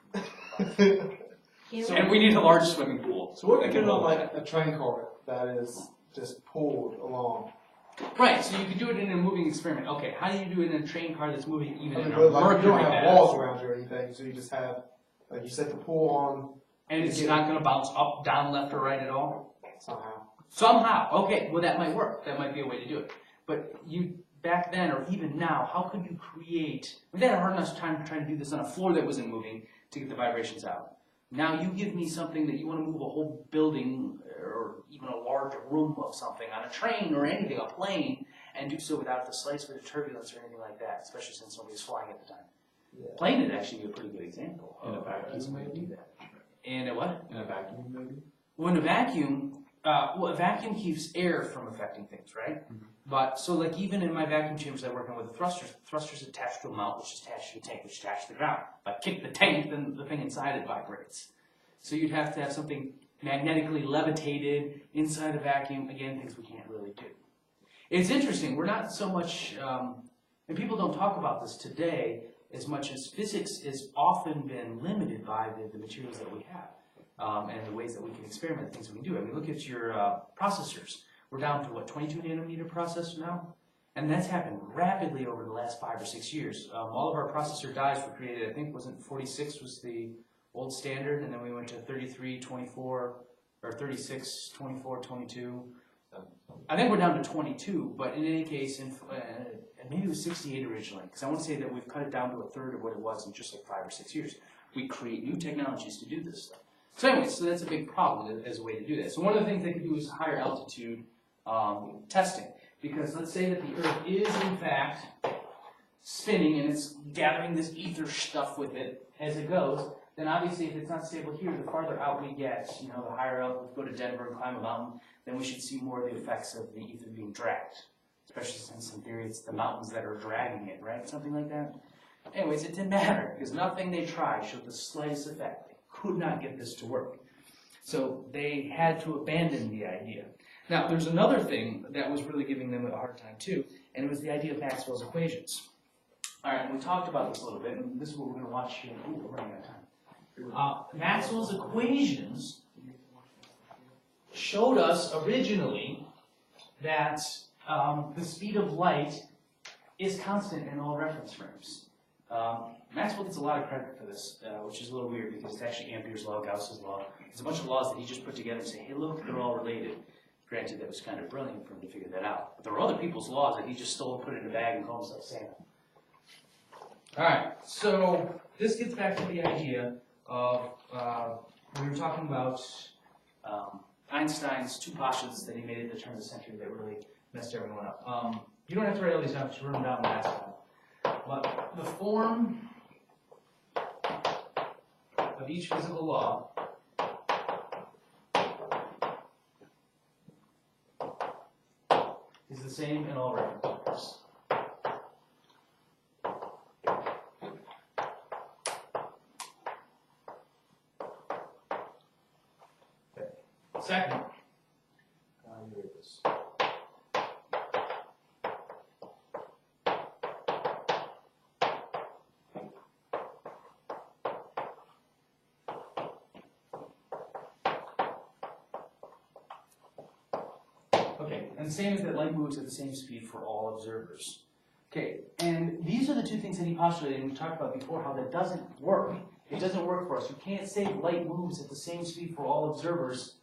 S2: And we need a large swimming pool.
S4: So what if you do on like a train car that is just pulled along?
S2: Right, so you can do it in a moving experiment. Okay, how do you do it in a train car that's moving even in a
S4: But like,
S2: mercury
S4: you don't have
S2: path?
S4: walls around you or anything, so you just have, like you set the pull on
S2: And it's not going to bounce up, down, left, or right at all?
S4: Somehow.
S2: Somehow. Okay, well that might work. That might be a way to do it. But you, back then, or even now, how could you create, we had a hard enough time trying to do this on a floor that wasn't moving to get the vibrations out. Now you give me something that you want to move a whole building or even a large room of something on a train or anything, a plane, and do so without the slightest bit of turbulence or anything like that, especially since nobody's flying at the time.
S3: Yeah.
S2: Plane would actually be a pretty good example.
S6: In a vacuum,
S2: That's a way to
S6: maybe?
S2: do that. In a what?
S6: In a vacuum, maybe?
S2: Well, in a vacuum, a vacuum keeps air from affecting things, right?
S6: Mhm.
S2: But, so like even in my vacuum chambers I work on with the thrusters attached to a mount, which is attached to a tank, which is attached to the ground. If I kick the tank, then the thing inside it vibrates. So you'd have to have something magnetically levitated inside a vacuum, again, things we can't really do. It's interesting, we're not so much, and people don't talk about this today as much as physics has often been limited by the materials that we have. And the ways that we can experiment, the things that we can do. I mean, look at your processors. We're down to, what, 22 nanometer processor now? And that's happened rapidly over the last 5 or 6 years. All of our processor dies were created, I think, wasn't 46 was the old standard, and then we went to 33, 24, or 36, 24, 22. I think we're down to 22, but in any case, and maybe it was 68 originally, because I want to say that we've cut it down to a third of what it was in just like 5 or 6 years. We create new technologies to do this stuff. So anyway, so that's a big problem as a way to do that. So one of the things they could do is higher altitude testing. Because let's say that the Earth is in fact spinning and it's gathering this ether stuff with it as it goes, then obviously if it's not stable here, the farther out we get, you know, the higher up we go to Denver and climb a mountain, then we should see more of the effects of the ether being dragged. Especially since in theory it's the mountains that are dragging it, right? Something like that. Anyways, it didn't matter because nothing they tried showed the slightest effect. Could not get this to work. So they had to abandon the idea. Now, there's another thing that was really giving them a hard time too, and it was the idea of Maxwell's equations. All right, and we talked about this a little bit, and this is what we're going to watch here. Ooh, we're running out of time. Maxwell's equations showed us originally that the speed of light is constant in all reference frames. Maxwell gets a lot of credit for this, which is a little weird because it's actually Ampere's law, Gauss's law. There's a bunch of laws that he just put together and say, hey, look, they're all related. Granted, that was kind of brilliant for him to figure that out. But there were other people's laws that he just stole and put in a bag and called himself Santa. All right, so this gets back to the idea of, we were talking about Einstein's two postulates that he made at the turn of the century that really messed everyone up. You don't have to write all these down, just wrote them down last time. But the form of each physical law is the same in all reference frames. Okay. Second, here it is. Okay, and the same is that light moves at the same speed for all observers. Okay, and these are the two things that he postulated, and we talked about before how that doesn't work. It doesn't work for us. You can't say light moves at the same speed for all observers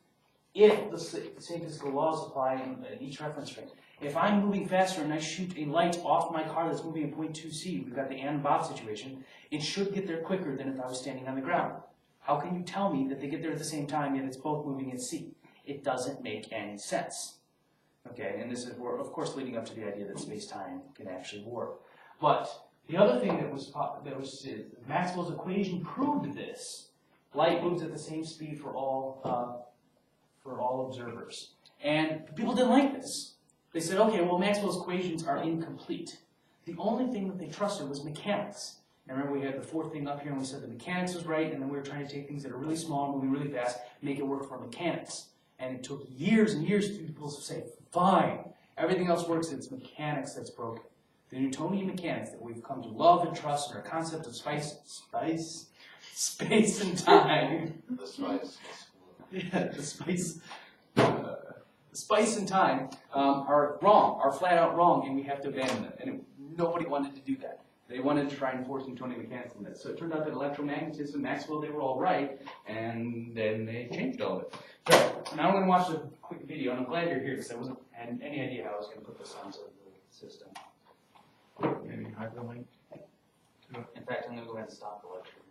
S2: if the same physical laws apply in each reference frame. If I'm moving faster and I shoot a light off my car that's moving at 0.2c, we've got the Ann and Bob situation, it should get there quicker than if I was standing on the ground. How can you tell me that they get there at the same time yet it's both moving at c? It doesn't make any sense. Okay, and this is, of course, leading up to the idea that space-time can actually work. But the other thing that was Maxwell's equation proved this. Light moves at the same speed for all observers. And people didn't like this. They said, okay, well, Maxwell's equations are incomplete. The only thing that they trusted was mechanics. And remember, we had the fourth thing up here, and we said the mechanics was right, and then we were trying to take things that are really small, moving really fast, make it work for mechanics. And it took years and years for people to say, fine, everything else works, it's mechanics that's broken. The Newtonian mechanics that we've come to love and trust in our concept of space and time.
S6: The spice.
S2: Yeah, the spice and time are wrong, are flat out wrong, and we have to abandon them. And nobody wanted to do that. They wanted to try and force Newtonian mechanics on this. So it turned out that electromagnetism, Maxwell, they were all right, and then they changed all of it. So now I'm going to watch a quick video, and I'm glad you're here because I wasn't had any idea how I was going to put this onto the system.
S6: Maybe hyperlink.
S2: In fact, I'm going to go ahead and stop the lecture.